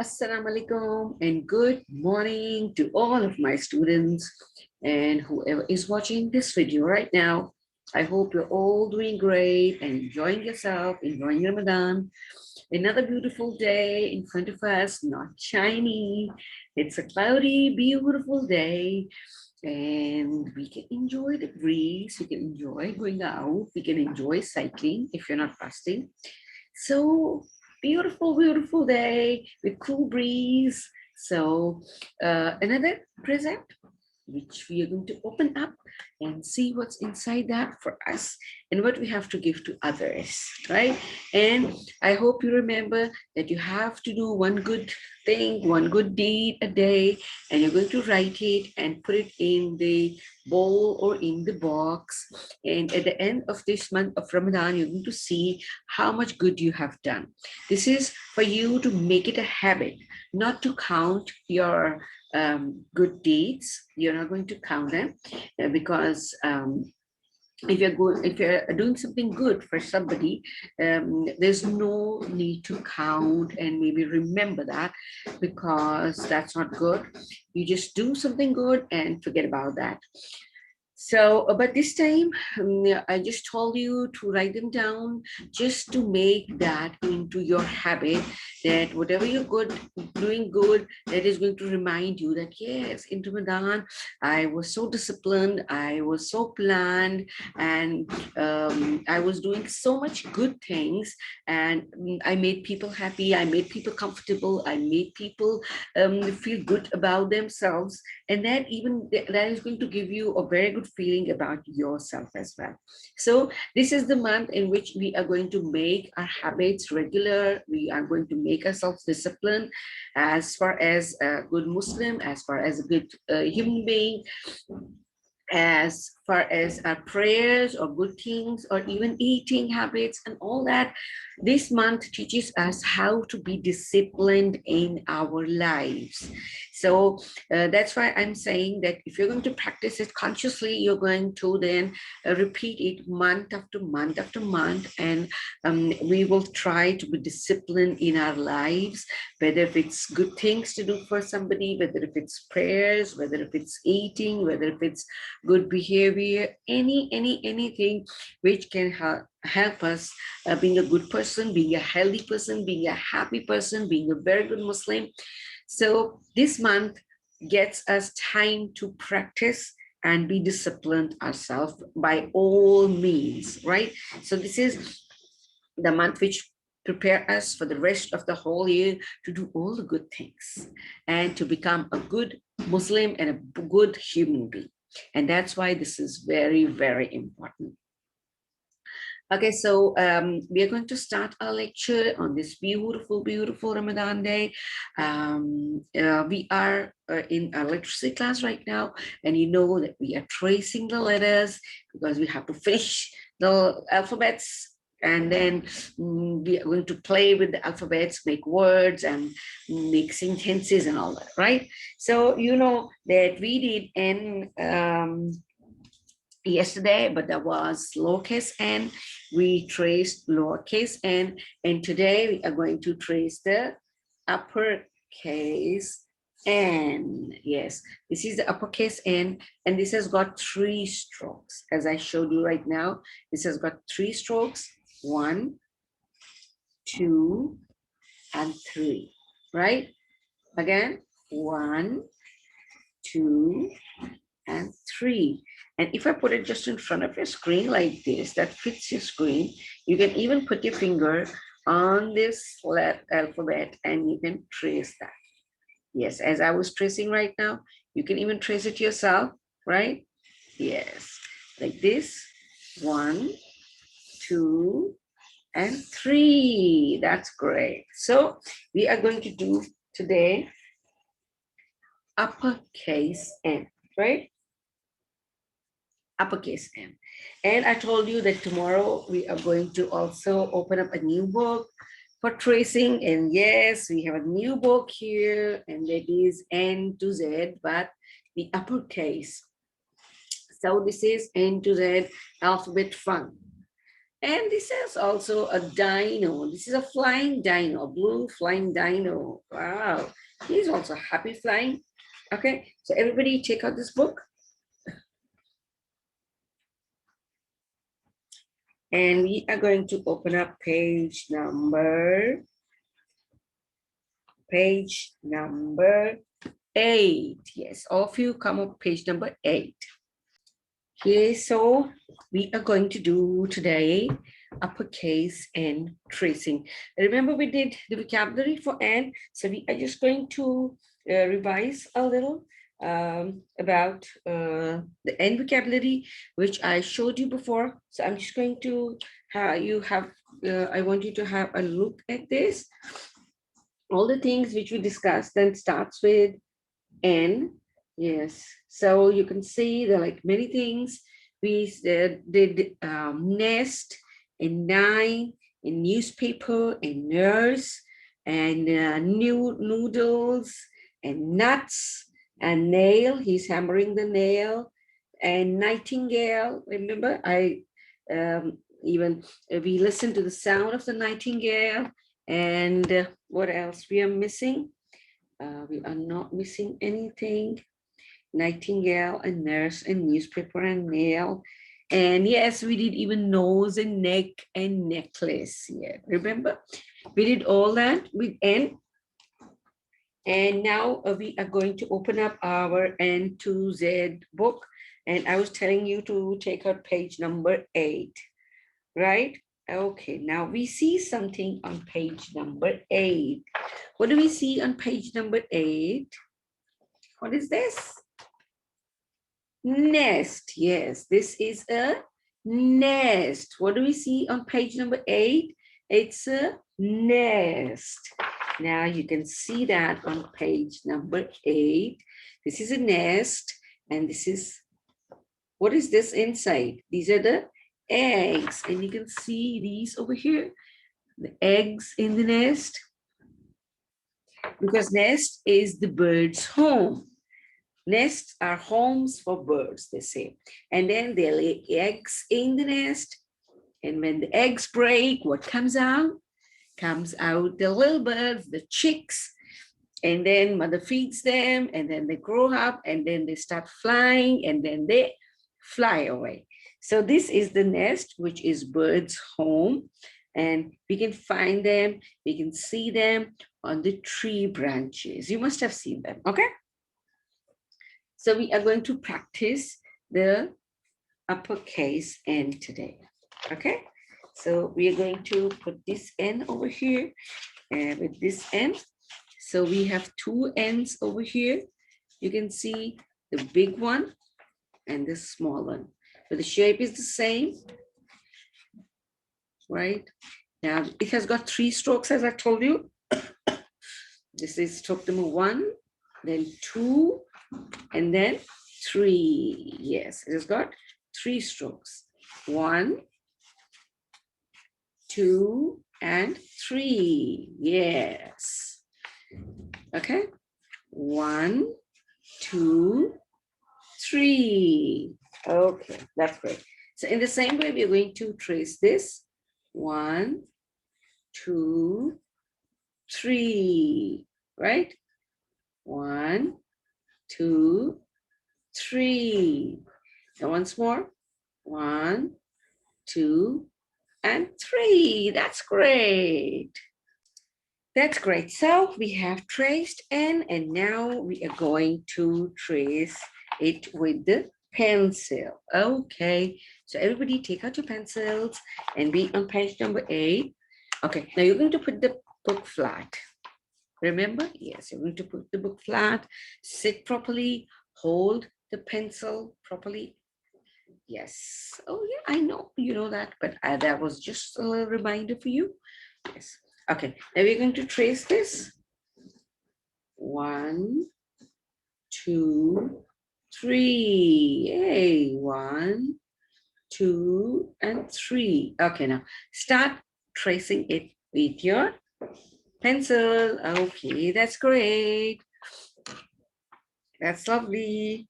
Assalamu alaikum and good morning to all of my students and whoever is watching this video right now. I hope you're all doing great and enjoying yourself, enjoying Ramadan. Another beautiful day in front of us, not shiny. It's a cloudy, beautiful day and we can enjoy the breeze. We can enjoy going out. We can enjoy cycling if you're not fasting. So beautiful, beautiful day with cool breeze. So another present which we are going to open up and see what's inside that for us and what we have to give to others, right? And I hope you remember that you have to do one good thing, one good deed a day, and you're going to write it and put it in the bowl or in the box. And at the end of this month of Ramadan, you're going to see how much good you have done. This is for you to make it a habit, not to count your good deeds. You're not going to count them because if you're doing something good for somebody, there's no need to count and maybe remember that, because that's not good. You just do something good and forget about that. So, but this time, I just told you to write them down just to make that into your habit, that whatever you're doing good, that is going to remind you that, yes, in Ramadan, I was so disciplined, I was so planned, and I was doing so much good things, and I made people happy, I made people comfortable, I made people feel good about themselves, and that is going to give you a very good feeling about yourself as well. So this is the month in which we are going to make our habits regular. We are going to make ourselves disciplined as far as a good Muslim, as far as a good human being, as far as our prayers or good things or even eating habits and all that. This month teaches us how to be disciplined in our lives. So that's why I'm saying that if you're going to practice it consciously, you're going to then repeat it month after month after month, and we will try to be disciplined in our lives, whether if it's good things to do for somebody, whether if it's prayers, whether if it's eating, whether if it's good behavior, anything which can help us being a good person, being a healthy person, being a happy person, being a very good Muslim. So this month gets us time to practice and be disciplined ourselves by all means, right? So this is the month which prepare us for the rest of the whole year to do all the good things and to become a good Muslim and a good human being. And that's why this is very, very important. Okay, so we are going to start our lecture on this beautiful, beautiful Ramadan day. We are in our literacy class right now, and you know that we are tracing the letters because we have to finish the alphabets, and then we are going to play with the alphabets, make words and make sentences and all that, right? So you know that we did N yesterday, but that was lowercase n. We traced lowercase n, and today we are going to trace the uppercase n. Yes, this is the uppercase n, and this has got 3 strokes. As I showed you right now, this has got 3 strokes, 1, 2, and 3, right? Again, 1, 2, and 3. And if I put it just in front of your screen like this, that fits your screen, you can even put your finger on this alphabet and you can trace that. Yes, as I was tracing right now, you can even trace it yourself, right? Yes, like this, 1, 2, and 3. That's great. So we are going to do today uppercase N, right? Uppercase N. And I told you that tomorrow we are going to also open up a new book for tracing. And yes, we have a new book here, and that is N to Z, but the uppercase. So this is N to Z alphabet fun. And this is also a dino. This is a flying dino, a blue flying dino. Wow. He's also happy flying. Okay, so everybody check out this book. And we are going to open up page number 8. Yes, all of you come up page number 8. Okay, so we are going to do today uppercase and tracing. Remember we did the vocabulary for N, so we are just going to revise a little about the N vocabulary, which I showed you before. So I'm just going to I want you to have a look at this. All the things which we discussed then starts with N. Yes, so you can see there are like many things. We did nest and nine and newspaper and nurse and new noodles and nuts and nail. He's hammering the nail and nightingale. Remember, we listened to the sound of the nightingale. And what else we are missing? We are not missing anything. Nightingale and nurse and newspaper and nail. And yes, we did even nose and neck and necklace. Yeah, remember? We did all that with N. And now we are going to open up our N2Z book. And I was telling you to take out page number 8, right? Okay, now we see something on page number 8. What do we see on page number 8? What is this? Nest. Yes, this is a nest. What do we see on page number 8? It's a nest. Now you can see that on page number 8. This is a nest, and this is, what is this inside? These are the eggs, and you can see these over here, the eggs in the nest, because nest is the bird's home. Nests are homes for birds, they say. And then they lay eggs in the nest. And when the eggs break, what comes out? Comes out the little birds, the chicks. And then mother feeds them, and then they grow up, and then they start flying, and then they fly away. So this is the nest, which is bird's home. And we can find them, we can see them on the tree branches. You must have seen them, okay? So we are going to practice the uppercase N today, okay? So we are going to put this N over here with this N. So we have 2 N's over here. You can see the big one and the small one. But the shape is the same, right? Now it has got 3 strokes, as I told you. This is stroke number 1, then 2, and then 3. Yes, it has got 3 strokes. 1, 2, and 3. Yes. Okay. 1, 2, 3. Okay, that's great. So in the same way, we're going to trace this. 1, 2, 3. Right? 1, 2, 3. And once more. 1, 2, and 3. That's great. That's great. So we have traced N, and now we are going to trace it with the pencil. Okay, so everybody take out your pencils and be on page number 8. Okay, now you're going to put the book flat. Remember? Yes, you're going to put the book flat, sit properly, hold the pencil properly. Yes. Oh, yeah, I know you know that, but that was just a little reminder for you. Yes. Okay, now we're going to trace this. 1, 2, 3. Yay. 1, 2, and 3. Okay, now start tracing it with your pencil. Okay, that's great. That's lovely.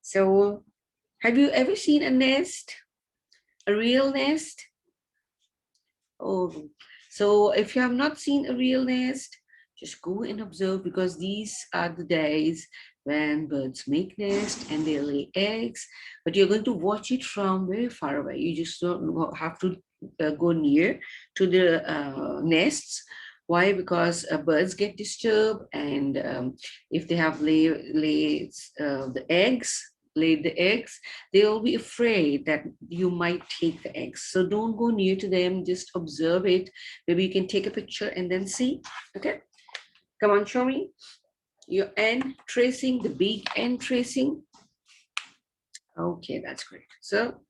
So Have you ever seen a nest? A real nest? Oh, so if you have not seen a real nest, just go and observe, because these are the days when birds make nest and they lay eggs, but you're going to watch it from very far away. You just don't have to go near to the nests. Why? Because birds get disturbed, and if they have laid the eggs, they'll be afraid that you might take the eggs. So don't go near to them, just observe it. Maybe you can take a picture and then see. Okay, come on, show me your N tracing, the big N tracing. Okay, that's great. So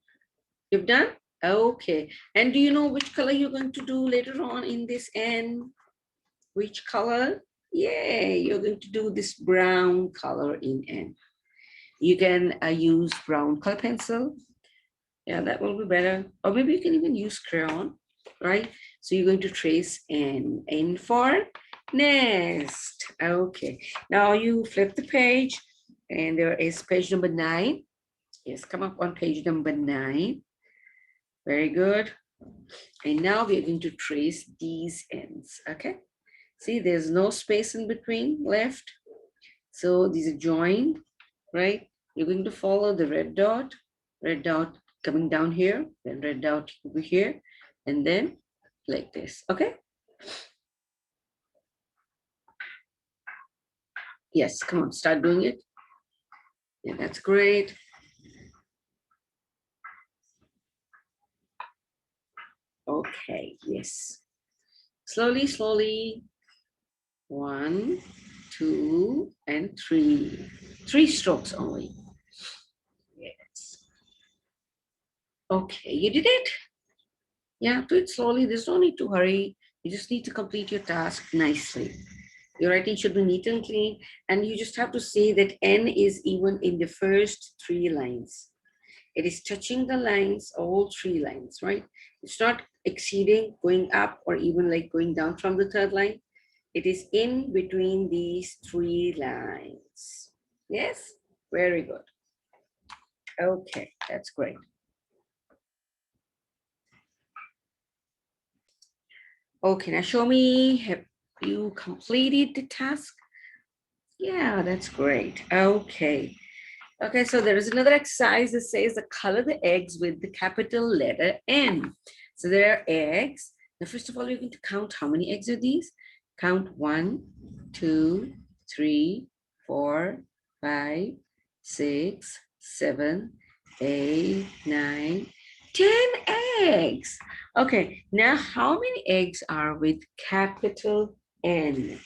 you've done? Okay, and do you know which color you're going to do later on in this N? Which color? Yeah, you're going to do this brown color in N. You can use brown color pencil. Yeah, that will be better. Or maybe you can even use crayon, right? So you're going to trace N. N for nest. Okay, now you flip the page and there is page number 9. Yes, come up on page number 9. Very good. And now we're going to trace these ends, okay? See, there's no space in between left. So these are joined, right? You're going to follow the red dot coming down here, then red dot over here, and then like this, okay? Yes, come on, start doing it. Yeah, that's great. Okay, yes. Slowly, slowly. 1, 2, and 3. 3 strokes only. Yes. Okay, you did it. Yeah, do it slowly. There's no need to hurry. You just need to complete your task nicely. Your writing should be neat and clean, and you just have to say that N is even in the first 3 lines. It is touching the lines, all 3 lines, right? It's not exceeding, going up, or even like going down from the 3rd line. It is in between these 3 lines. Yes, very good. Okay, that's great. Okay, now show me, have you completed the task? Yeah, that's great. Okay. Okay, so there is another exercise that says the color the eggs with the capital letter N. So there are eggs. Now, first of all, you're going to count how many eggs are these. Count 1, 2, 3, 4, 5, 6, 7, 8, 9, 10 eggs. Okay, now how many eggs are with capital N?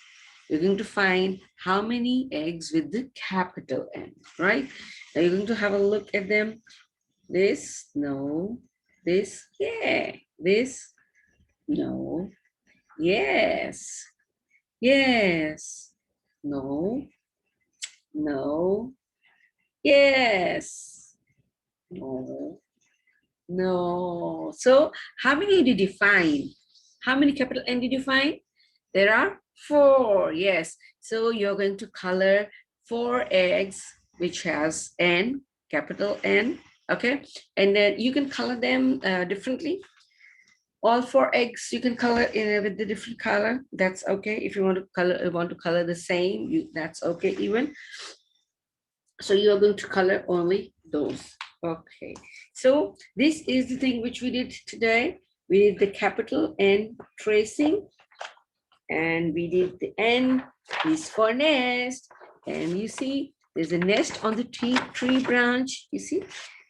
You're going to find how many eggs with the capital N, right? Now you're going to have a look at them. This, no. This, yeah. This, no. Yes. Yes. No. No. Yes. No. No. So how many did you find? How many capital N did you find? There are 4, yes. So you're going to color 4 eggs, which has N, capital N, okay? And then you can color them differently. All 4 eggs you can color in with the different color. That's okay. If you want to color the same, that's okay even. So you're going to color only those. Okay. So this is the thing which we did today. We did the capital N tracing, and we did the N is for nest. And you see, there's a nest on the tree branch. You see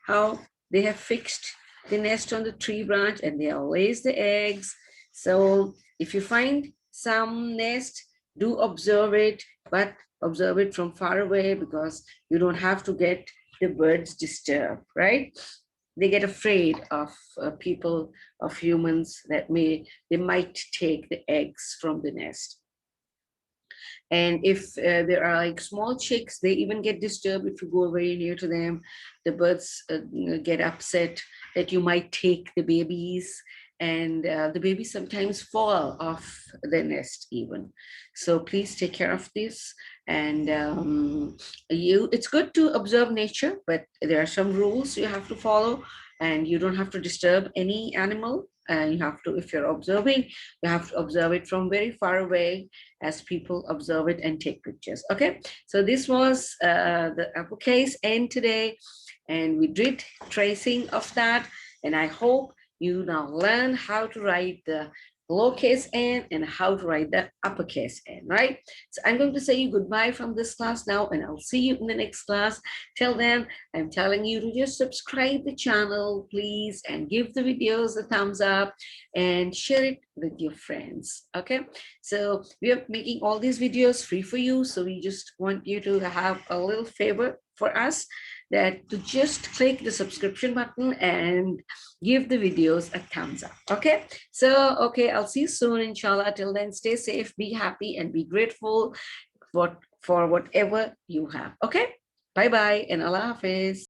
how they have fixed the nest on the tree branch, and they all lays the eggs. So if you find some nest, do observe it, but observe it from far away, because you don't have to get the birds disturbed, right? They get afraid of people, of humans, that they might take the eggs from the nest. And if there are like small chicks, they even get disturbed if you go very near to them. The birds get upset that you might take the babies. and the babies sometimes fall off the nest even. So please take care of this. And it's good to observe nature, but there are some rules you have to follow, and you don't have to disturb any animal. And you have to, if you're observing, you have to observe it from very far away as people observe it and take pictures. Okay, so this was the uppercase N today, and we did tracing of that. And I hope you now learn how to write the lowercase n and how to write the uppercase n, right? So I'm going to say you goodbye from this class now, and I'll see you in the next class. Till then, I'm telling you to just subscribe the channel, please, and give the videos a thumbs up and share it with your friends. Okay, so we are making all these videos free for you, so we just want you to have a little favor for us, that to just click the subscription button and give the videos a thumbs up. Okay, so okay, I'll see you soon, inshallah. Till then, stay safe, be happy, and be grateful for whatever you have. Okay, bye bye and Allah Hafiz.